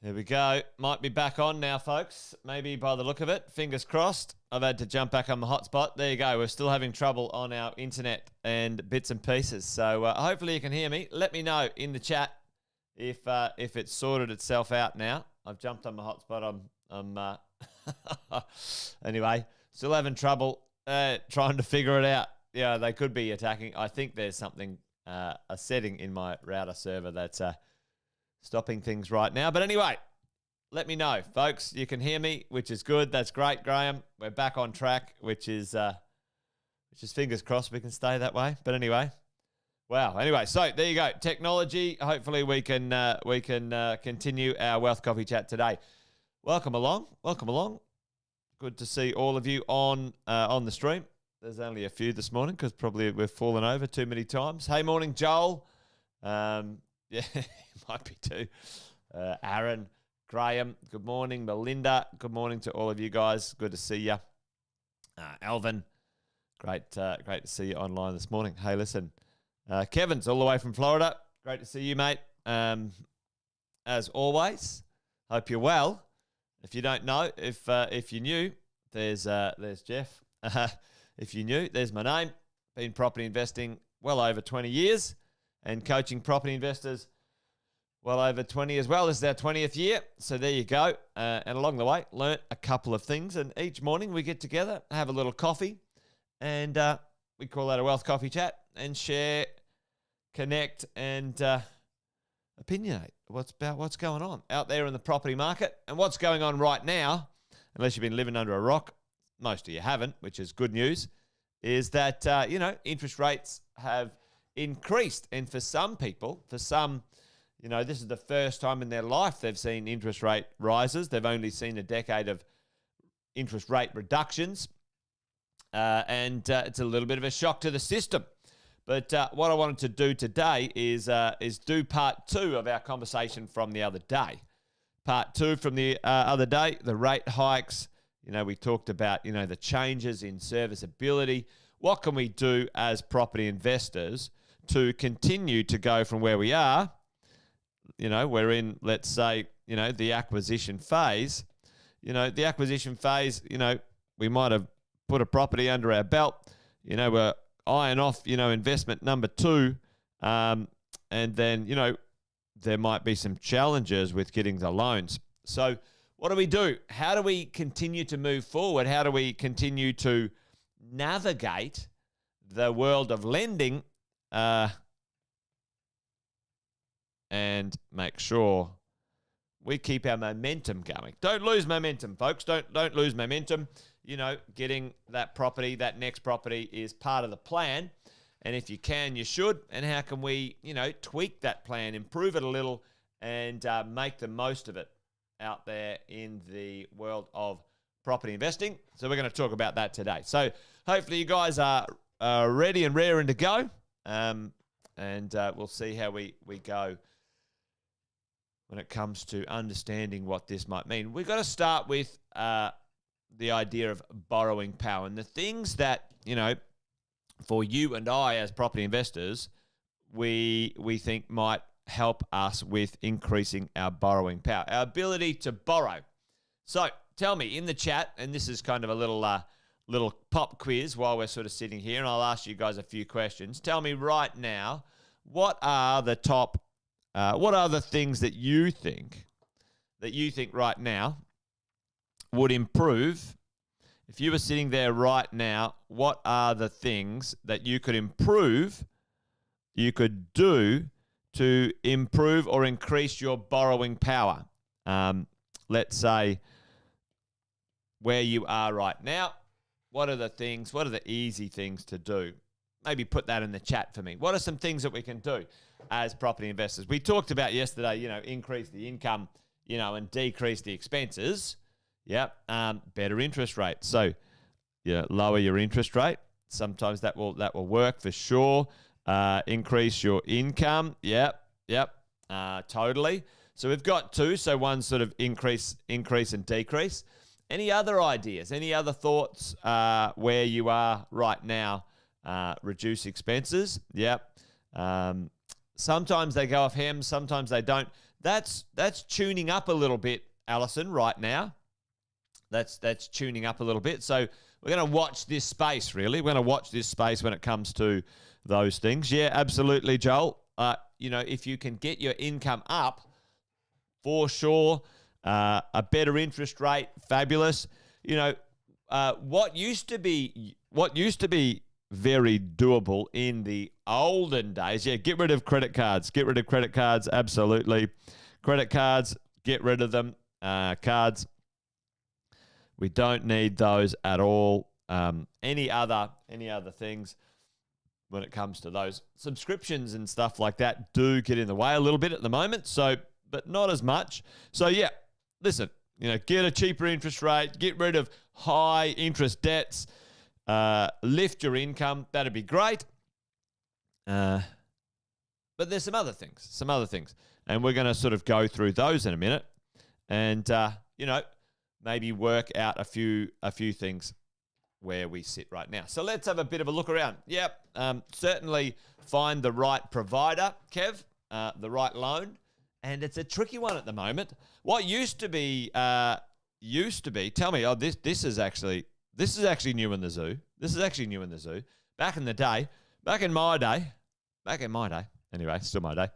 There we go. Might be back on now, folks. Maybe by the look of it. Fingers crossed. I've had to jump back on the hotspot. There you go. We're still having trouble on our internet and bits and pieces. So hopefully you can hear me. Let me know in the chat if it's sorted itself out now. I've jumped on my hotspot. Anyway, still having trouble trying to figure it out. Yeah, they could be attacking. I think there's something, a setting in my router server that's stopping things right now. But anyway, let me know, folks. You can hear me, which is good. That's great, Graham. We're back on track, which is fingers crossed we can stay that way. But anyway, wow. Anyway, so there you go. Technology. Hopefully we can continue our Wealth Coffee chat today. Welcome along. Welcome along. Good to see all of you on the stream. There's only a few this morning because probably we've fallen over too many times. Hey, morning, Joel. Yeah, might be too. Aaron, Graham, good morning. Melinda, good morning to all of you guys. Good to see you. Alvin, great to see you online this morning. Hey, listen, Kevin's all the way from Florida. Great to see you, mate. As always, hope you're well. If you don't know, if you're new, there's Jeff. If you're new, there's my name. Been property investing well over 20 years. And coaching property investors well over 20 as well. This is our 20th year. So there you go. And along the way, learnt a couple of things. And each morning we get together, have a little coffee, and we call that a Wealth Coffee Chat, and share, connect, and opinionate what's going on out there in the property market. And what's going on right now, unless you've been living under a rock, most of you haven't, which is good news, is that, interest rates have increased. And for some people, this is the first time in their life they've seen interest rate rises. They've only seen a decade of interest rate reductions. And it's a little bit of a shock to the system. But what I wanted to do today is do part two of our conversation from the other day. Part two from the other day, the rate hikes. We talked about, the changes in serviceability. What can we do as property investors to continue to go from where we are? We're in, let's say, the acquisition phase. The acquisition phase, we might have put a property under our belt. We're eyeing off, investment number two. And then, there might be some challenges with getting the loans. So what do we do? How do we continue to move forward? How do we continue to navigate the world of lending and make sure we keep our momentum going? Don't lose momentum, folks. Don't lose momentum. Getting that property, that next property is part of the plan. And if you can, you should. And how can we, tweak that plan, improve it a little, and make the most of it out there in the world of property investing? So we're going to talk about that today. So hopefully you guys are ready and raring to go. And we'll see how we go when it comes to understanding what this might mean. We've got to start with the idea of borrowing power. And the things that, for you and I as property investors, we think might help us with increasing our borrowing power, our ability to borrow. So tell me in the chat, and this is kind of a little pop quiz while we're sort of sitting here, and I'll ask you guys a few questions. Tell me right now, what are the things that you think right now would improve? If you were sitting there right now, what are the things that you could improve, you could do to improve or increase your borrowing power? Let's say where you are right now. What are the easy things to do? Maybe put that in the chat for me. What are some things that we can do as property investors? We talked about yesterday, increase the income, and decrease the expenses. Yep. Better interest rates. So, lower your interest rate. Sometimes that will work for sure. Increase your income. Yep. Totally. So we've got two. So one sort of increase and decrease. Any other ideas? Any other thoughts where you are right now? Reduce expenses. Yep. Sometimes they go off hem, sometimes they don't. That's tuning up a little bit, Alison, right now. That's tuning up a little bit. So we're going to watch this space, really. We're going to watch this space when it comes to those things. Yeah, absolutely, Joel. If you can get your income up, for sure, a better interest rate, fabulous. What used to be very doable in the olden days. Yeah, get rid of credit cards. Get rid of credit cards, absolutely. Credit cards, get rid of them. Cards, we don't need those at all. Any other things when it comes to those subscriptions and stuff like that do get in the way a little bit at the moment. So, but not as much. So yeah, listen, get a cheaper interest rate, get rid of high interest debts, lift your income. That'd be great. But there's some other things. And we're going to sort of go through those in a minute and, maybe work out a few things where we sit right now. So let's have a bit of a look around. Yep. Certainly find the right provider, Kev, the right loan. And it's a tricky one at the moment. What used to be, tell me, this is actually new in the zoo. This is actually new in the zoo. Back in my day, anyway, still my day.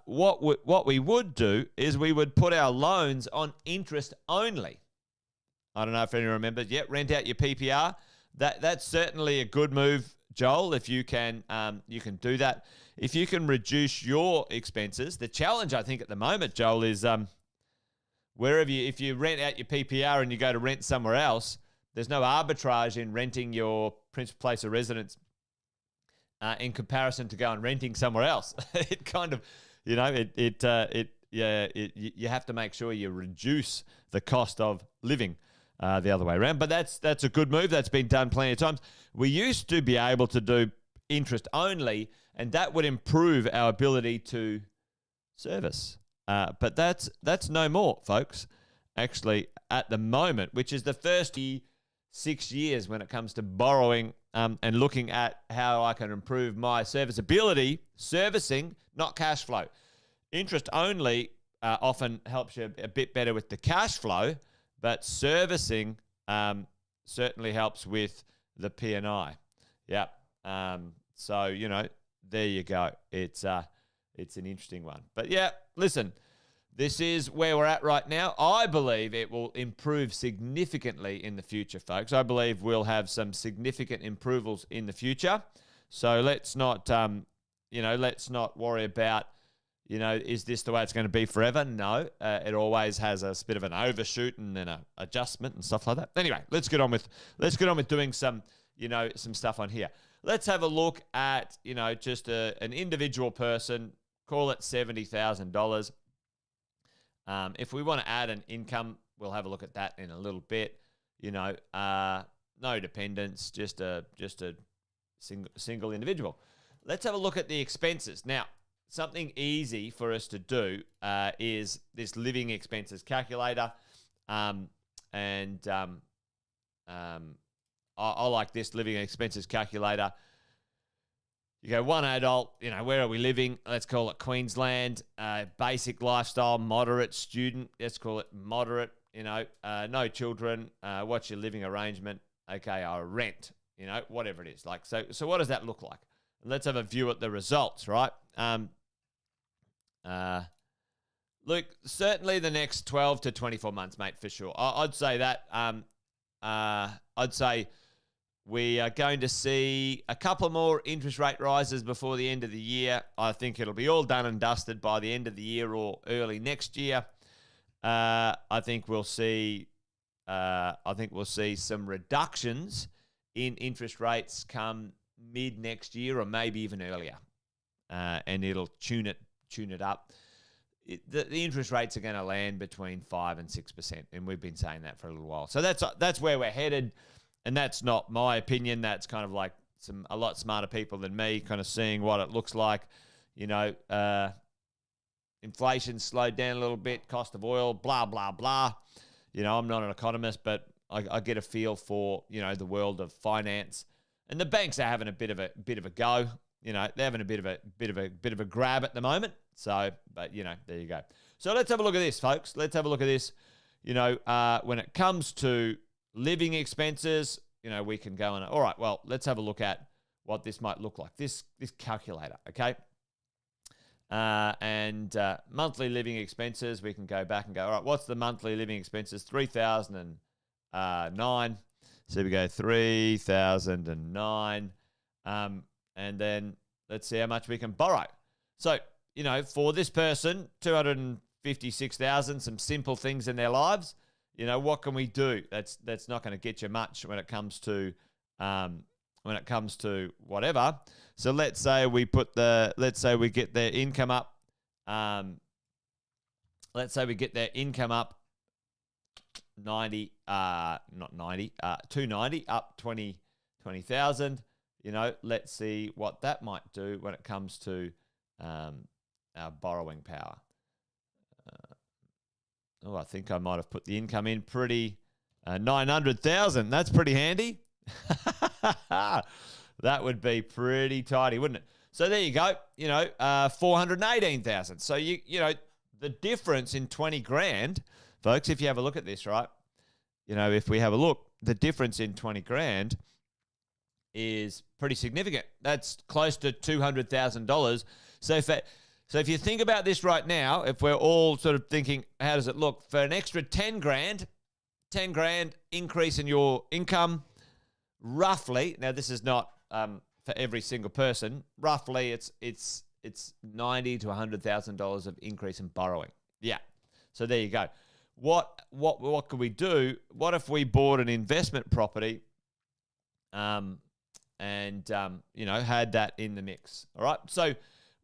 What we would do is we would put our loans on interest only. I don't know if anyone remembers. Yep, rent out your PPR. That's certainly a good move, Joel. If you can do that. If you can reduce your expenses, the challenge I think at the moment, Joel, is if you rent out your PPR and you go to rent somewhere else, there's no arbitrage in renting your principal place of residence in comparison to go and renting somewhere else. It kind of, you have to make sure you reduce the cost of living the other way around. But that's a good move. That's been done plenty of times. We used to be able to do interest only, and that would improve our ability to service. But that's no more, folks. Actually, at the moment, which is the first 6 years when it comes to borrowing and looking at how I can improve my serviceability, servicing, not cash flow. Interest only often helps you a bit better with the cash flow, but servicing certainly helps with the P&I. Yep. So, there you go. It's an interesting one. But yeah, listen, this is where we're at right now. I believe it will improve significantly in the future, folks. I believe we'll have some significant improvements in the future. So let's not worry about, is this the way it's going to be forever? No, it always has a bit of an overshoot and then an adjustment and stuff like that. Anyway, let's get on with doing some stuff on here. Let's have a look at, just an individual person, call it $70,000. If we want to add an income, we'll have a look at that in a little bit. No dependents, just a single individual. Let's have a look at the expenses. Now, something easy for us to do is this living expenses calculator. I like this living expenses calculator. You go one adult, where are we living? Let's call it Queensland. Basic lifestyle, moderate student. Let's call it moderate. No children. What's your living arrangement? Okay, I rent. Whatever it is. So what does that look like? Let's have a view at the results, right? Look, certainly the next 12 to 24 months, mate, for sure. I'd say that. I'd say we are going to see a couple more interest rate rises before the end of the year. I think it'll be all done and dusted by the end of the year or early next year. I think we'll see some reductions in interest rates come mid next year or maybe even earlier, and it'll tune it up. The interest rates are going to land between 5% and 6%, and we've been saying that for a little while. So that's where we're headed. And that's not my opinion. That's kind of like a lot smarter people than me kind of seeing what it looks like. Inflation slowed down a little bit, cost of oil, blah, blah, blah. I'm not an economist, but I get a feel for, the world of finance. And the banks are having a bit of a go. they're having a bit of a grab at the moment. So, but there you go. So let's have a look at this, folks. Let's have a look at this. When it comes to living expenses, we can go on. All right, well, let's have a look at what this might look like. This calculator, okay? And monthly living expenses, we can go back and go, all right, what's the monthly living expenses? 3,009. So we go 3,009. And then let's see how much we can borrow. So, for this person, 256,000, some simple things in their lives. What can we do? That's not going to get you much when it comes to whatever. So let's say we get their income up. Let's say we get their income up 290, up 20,000. Let's see what that might do when it comes to our borrowing power. I think I might have put the income in pretty 900,000. That's pretty handy. That would be pretty tidy, wouldn't it? So there you go. 418,000. So the difference in 20 grand, folks. If you have a look at this, right? If we have a look, the difference in 20 grand is pretty significant. That's close to $200,000. So if you think about this right now, if we're all sort of thinking, how does it look? For an extra 10 grand increase in your income, roughly, now this is not for every single person, roughly it's $90,000 to $100,000 of increase in borrowing. Yeah. So there you go. What could we do? What if we bought an investment property and had that in the mix? All right. So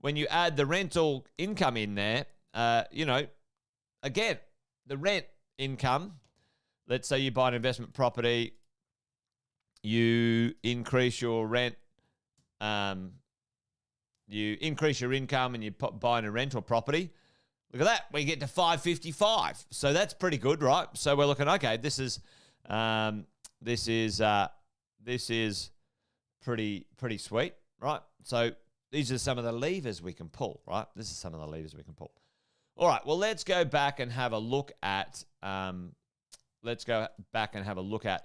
when you add the rental income in there, again, the rent income, let's say you buy an investment property, you increase your rent, you increase your income and you buy a rental property. Look at that. We get to 555. So that's pretty good, right? So we're looking, okay, this is pretty sweet, right? So these are some of the levers we can pull, right? This is some of the levers we can pull. All right, well, let's go back and have a look at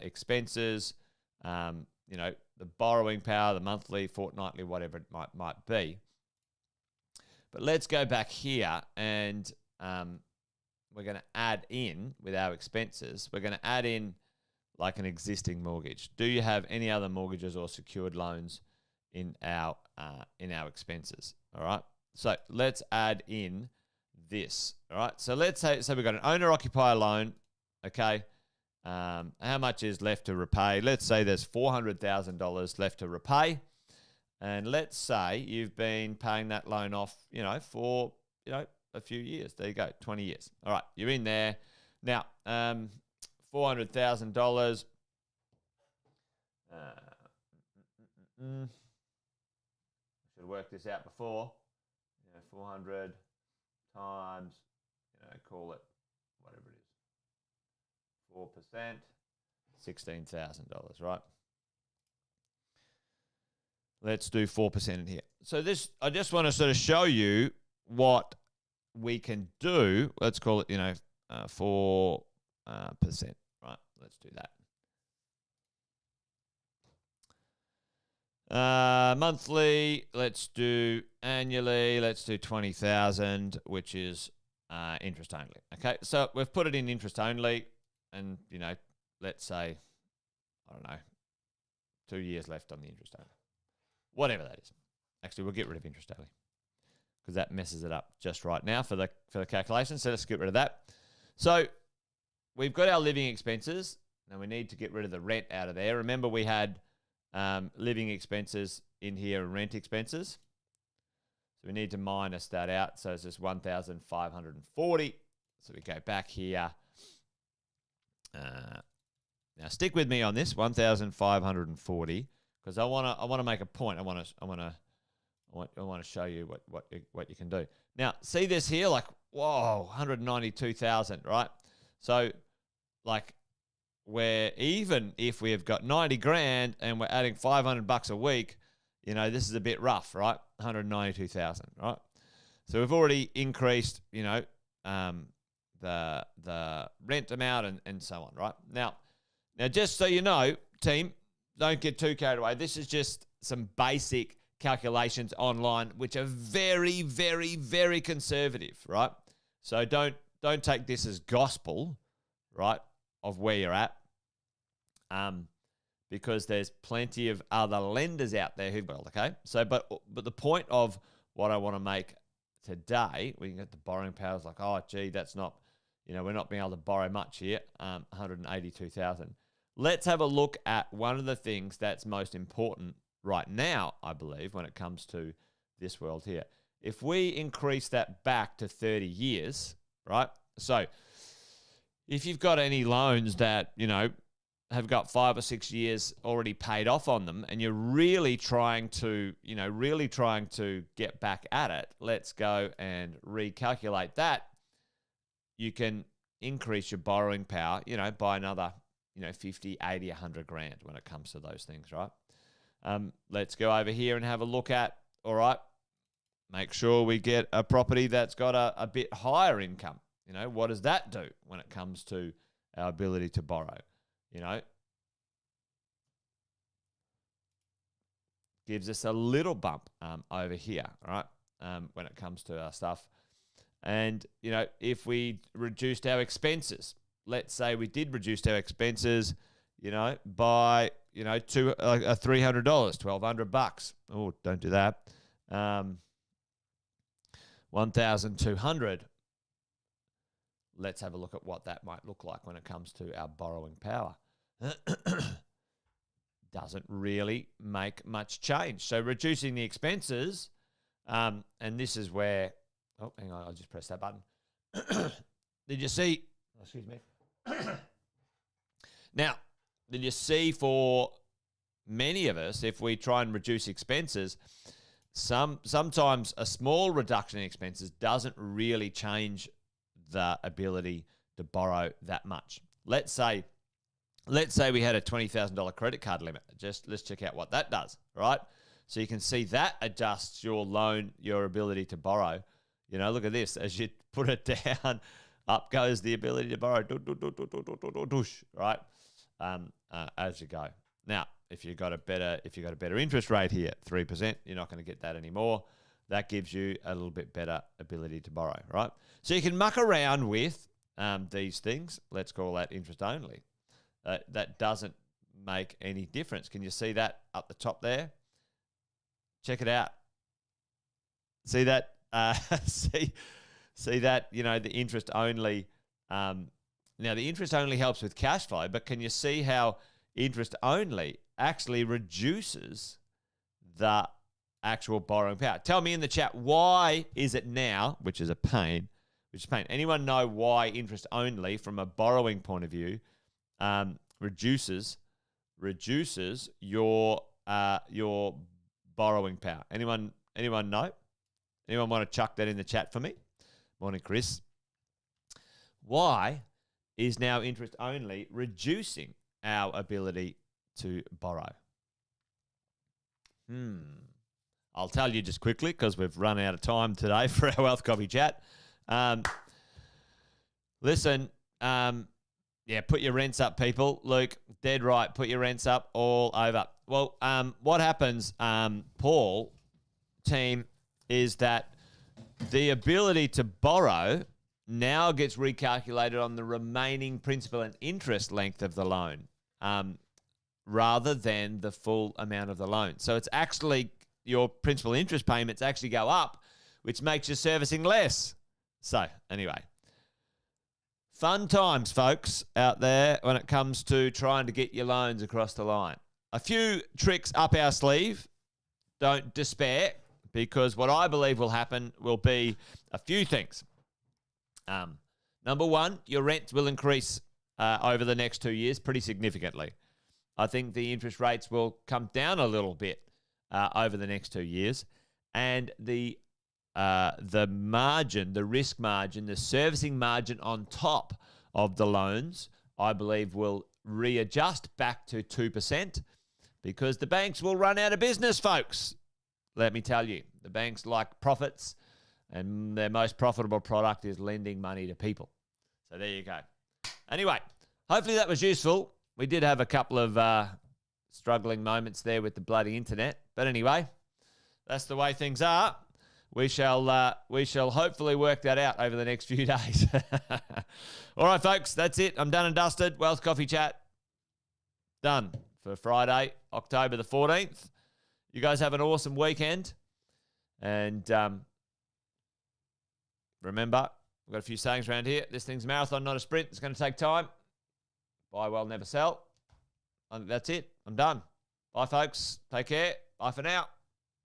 expenses, the borrowing power, the monthly, fortnightly, whatever it might be. But let's go back here and we're going to add in with our expenses. We're going to add in like an existing mortgage. Do you have any other mortgages or secured loans in our expenses? All right. So let's add in this. All right. So let's say we've got an owner-occupier loan. Okay. How much is left to repay? Let's say there's $400,000 left to repay. And let's say you've been paying that loan off, for, a few years. There you go, 20 years. All right, you're in there. Now, $400,000. Should have worked this out before. 400 times, call it whatever it is. 4%, $16,000, right? Let's do 4% in here. So I just want to sort of show you what we can do. Let's call it, 4%, right? Let's do that. Monthly, let's do annually, let's do 20,000, which is interest only. Okay, so we've put it in interest only, and let's say, I don't know, 2 years left on the interest only. Whatever that is. Actually, we'll get rid of interest only because that messes it up just right now for the calculation. So let's get rid of that. So we've got our living expenses. Now we need to get rid of the rent out of there. Remember, we had living expenses in here and rent expenses. So we need to minus that out. So it's just 1,540. So we go back here. Now stick with me on this, 1,540. Because I want to make a point. I want to show you what you can do. Now, see this here, like, whoa, 192,000, right? So, like, where even if we have got 90 grand and we're adding $500 a week, this is a bit rough, right? 192,000, right? So we've already increased, the rent amount and so on, right? Now, just so you know, team, don't get too carried away. This is just some basic calculations online, which are very, very, very conservative, right? So don't take this as gospel, right, of where you're at, because there's plenty of other lenders out there who've got, okay? So, but the point of what I want to make today, we can get the borrowing powers like, oh, gee, that's not, we're not being able to borrow much here, 182,000. Let's have a look at one of the things that's most important right now, I believe, when it comes to this world here. If we increase that back to 30 years, right? So if you've got any loans that, have got 5 or 6 years already paid off on them, and you're really trying to get back at it, let's go and recalculate that. You can increase your borrowing power, by another, 50, 80, 100 grand when it comes to those things, right? Let's go over here and have a look at, all right, make sure we get a property that's got a bit higher income. What does that do when it comes to our ability to borrow? Gives us a little bump over here, all right, when it comes to our stuff. And, if we reduced our expenses, let's say we did reduce our expenses, by, to $300, $1,200. Oh, don't do that. 1,200. Let's have a look at what that might look like when it comes to our borrowing power. Doesn't really make much change. So reducing the expenses, and this is where, oh, hang on, I'll just press that button. Did you see, excuse me. Now, did you see for many of us, if we try and reduce expenses, sometimes a small reduction in expenses doesn't really change the ability to borrow that much. Let's say we had a $20,000 credit card limit. Let's check out what that does, right? So you can see that adjusts your loan, your ability to borrow. Look at this. As you put it down, up goes the ability to borrow, right? As you go. Now, if you've got a better interest rate here, 3%, you're not going to get that anymore. That gives you a little bit better ability to borrow, right? So you can muck around with these things. Let's call that interest only. That doesn't make any difference. Can you see that up the top there? Check it out. See that? See that? The interest only. Now, the interest only helps with cash flow, but can you see how interest only actually reduces the actual borrowing power? Tell me in the chat, why is it now, which is pain. Anyone know why interest only, from a borrowing point of view, reduces your borrowing power? Anyone know? Anyone want to chuck that in the chat for me? Morning, Chris. Why is now interest only reducing our ability to borrow? I'll tell you just quickly, because we've run out of time today for our Wealth Coffee chat. Listen, put your rents up, people. Luke, dead right. Put your rents up all over. Well, what happens, Paul, team, is that the ability to borrow now gets recalculated on the remaining principal and interest length of the loan, rather than the full amount of the loan. So it's actually, your principal interest payments actually go up, which makes your servicing less. So anyway, fun times, folks, out there when it comes to trying to get your loans across the line. A few tricks up our sleeve. Don't despair, because what I believe will happen will be a few things. Number one, your rent will increase over the next 2 years pretty significantly. I think the interest rates will come down a little bit over the next 2 years, and the margin, the risk margin, the servicing margin on top of the loans, I believe will readjust back to 2%, because the banks will run out of business, folks. Let me tell you, the banks like profits, and their most profitable product is lending money to people. So there you go. Anyway, hopefully that was useful. We did have a couple of struggling moments there with the bloody internet. But anyway, that's the way things are. We shall hopefully work that out over the next few days. All right, folks, that's it. I'm done and dusted. Wealth Coffee Chat done for Friday, October the 14th. You guys have an awesome weekend. And remember, we've got a few sayings around here. This thing's a marathon, not a sprint. It's going to take time. Buy well, never sell. I think that's it. I'm done. Bye, folks. Take care. Bye for now.